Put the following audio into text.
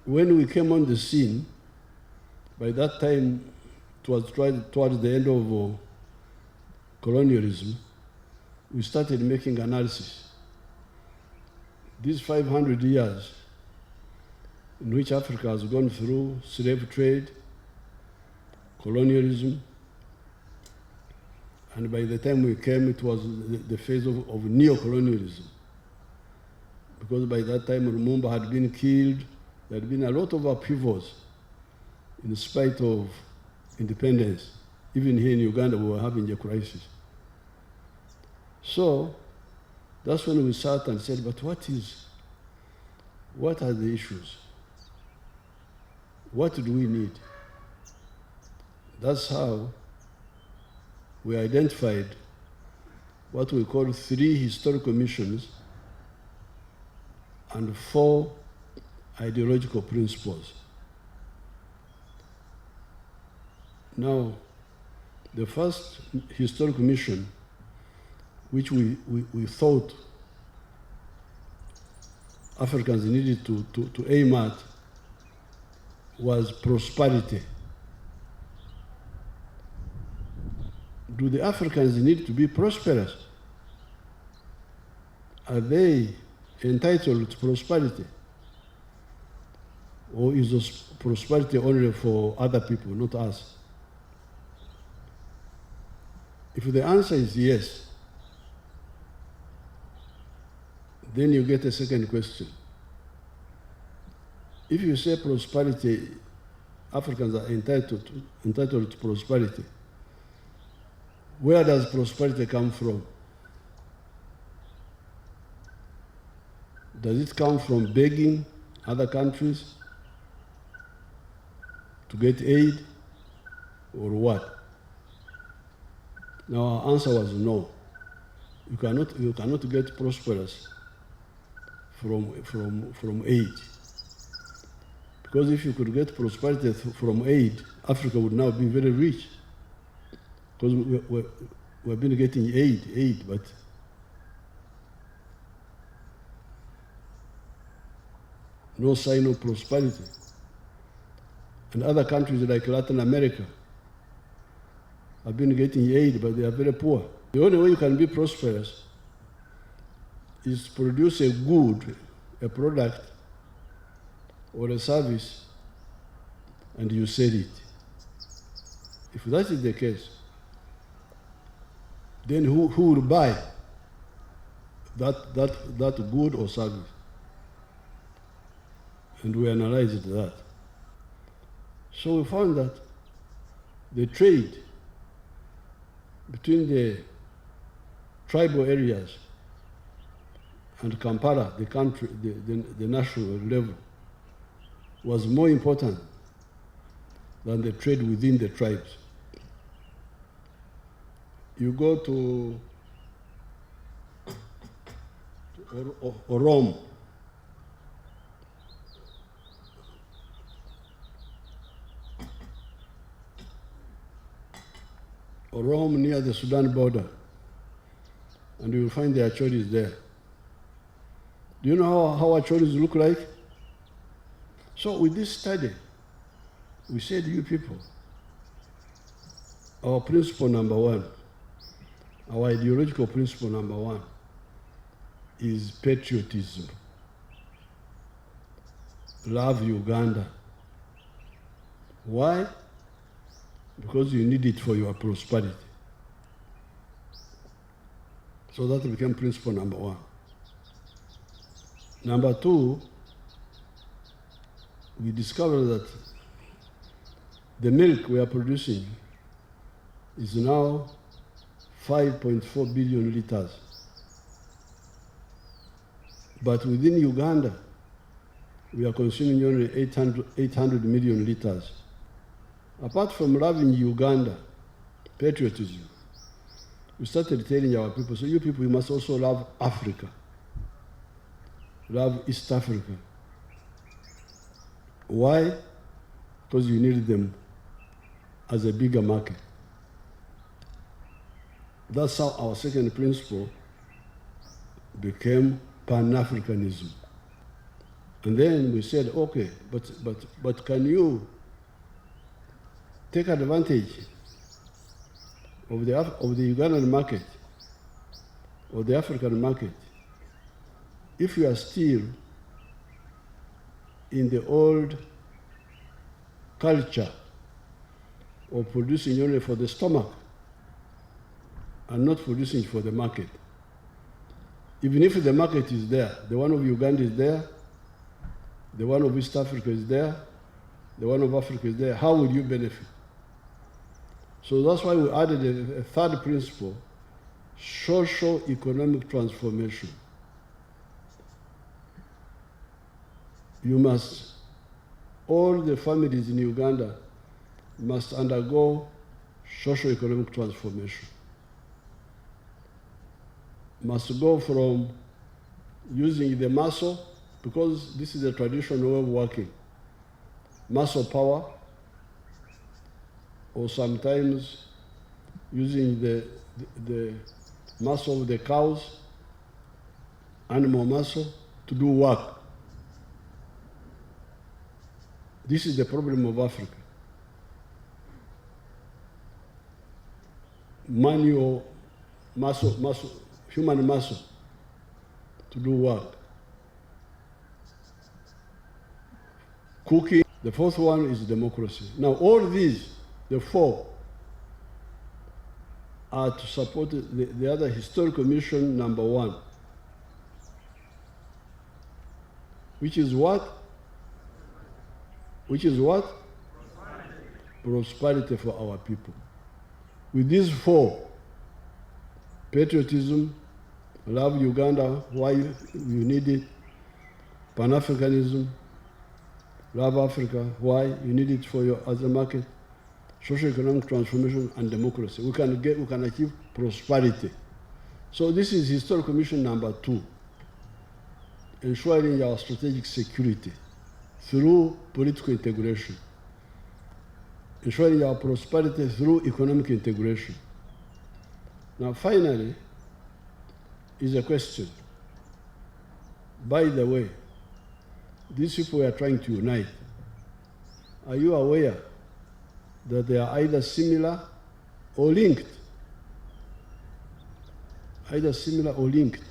When we came on the scene, by that time, it was towards the end of colonialism, we started making analysis. These 500 years in which Africa has gone through slave trade, colonialism, and by the time we came, it was the phase of neo-colonialism. Because by that time, Lumumba had been killed. There had been a lot of upheavals in spite of independence. Even here in Uganda, we were having a crisis. So that's when we sat and said, but what are the issues? What do we need? That's how we identified what we call 3 historical missions and 4 ideological principles. Now, the first historical mission, which we thought Africans needed to aim at, was prosperity. Do the Africans need to be prosperous? Are they entitled to prosperity? Or is this prosperity only for other people, not us? If the answer is yes, then you get a second question. If you say prosperity, Africans are entitled to prosperity, where does prosperity come from? Does it come from begging other countries to get aid, or what? Now our answer was no. You cannot get prosperous from aid. Because if you could get prosperity from aid, Africa would now be very rich. Because we've been getting aid, but no sign of prosperity. And other countries like Latin America have been getting aid, but they are very poor. The only way you can be prosperous is to produce a good, a product, or a service, and you sell it. If that is the case, then who will buy that good or service? And we analyzed that. So we found that the trade between the tribal areas and Kampala, the country, the national level, was more important than the trade within the tribes. You go to Rome, near the Sudan border, and you will find the Achoris there. Do you know how Achoris look like? So with this study, we said, you people, our principle number 1, our ideological principle number 1 is patriotism. Love Uganda. Why? Because you need it for your prosperity. So that became principle number 1. Number 2, we discovered that the milk we are producing is now 5.4 billion liters. But within Uganda, we are consuming only 800 million liters. Apart from loving Uganda, patriotism, we started telling our people, so you people, you must also love Africa. Love East Africa. Why? Because you need them as a bigger market. That's how our second principle became Pan-Africanism. And then we said, okay, but can you take advantage of the Ugandan market or the African market if you are still in the old culture of producing only for the stomach and not producing for the market? Even if the market is there, the one of Uganda is there, the one of East Africa is there, the one of Africa is there, how will you benefit? So that's why we added a third principle, socio-economic transformation. You must, all the families in Uganda must undergo socio-economic transformation. Must go from using the muscle, because this is a traditional way of working, muscle power, or sometimes using the muscle of the cows, animal muscle, to do work. This is the problem of Africa. Manual muscle, human muscle to do work. Cooking. The fourth one is democracy. Now all these, the four, are to support the other historical mission number one, which is what? Which is what? Prosperity for our people. With these four, patriotism, love Uganda, why you need it, Pan-Africanism, love Africa, why you need it for your other market, socio-economic transformation, and democracy. We can achieve prosperity. So this is historical mission number two, ensuring our strategic security through political integration, ensuring our prosperity through economic integration. Now finally is a question. By the way, these people we are trying to unite. Are you aware that they are either similar or linked? Either similar or linked.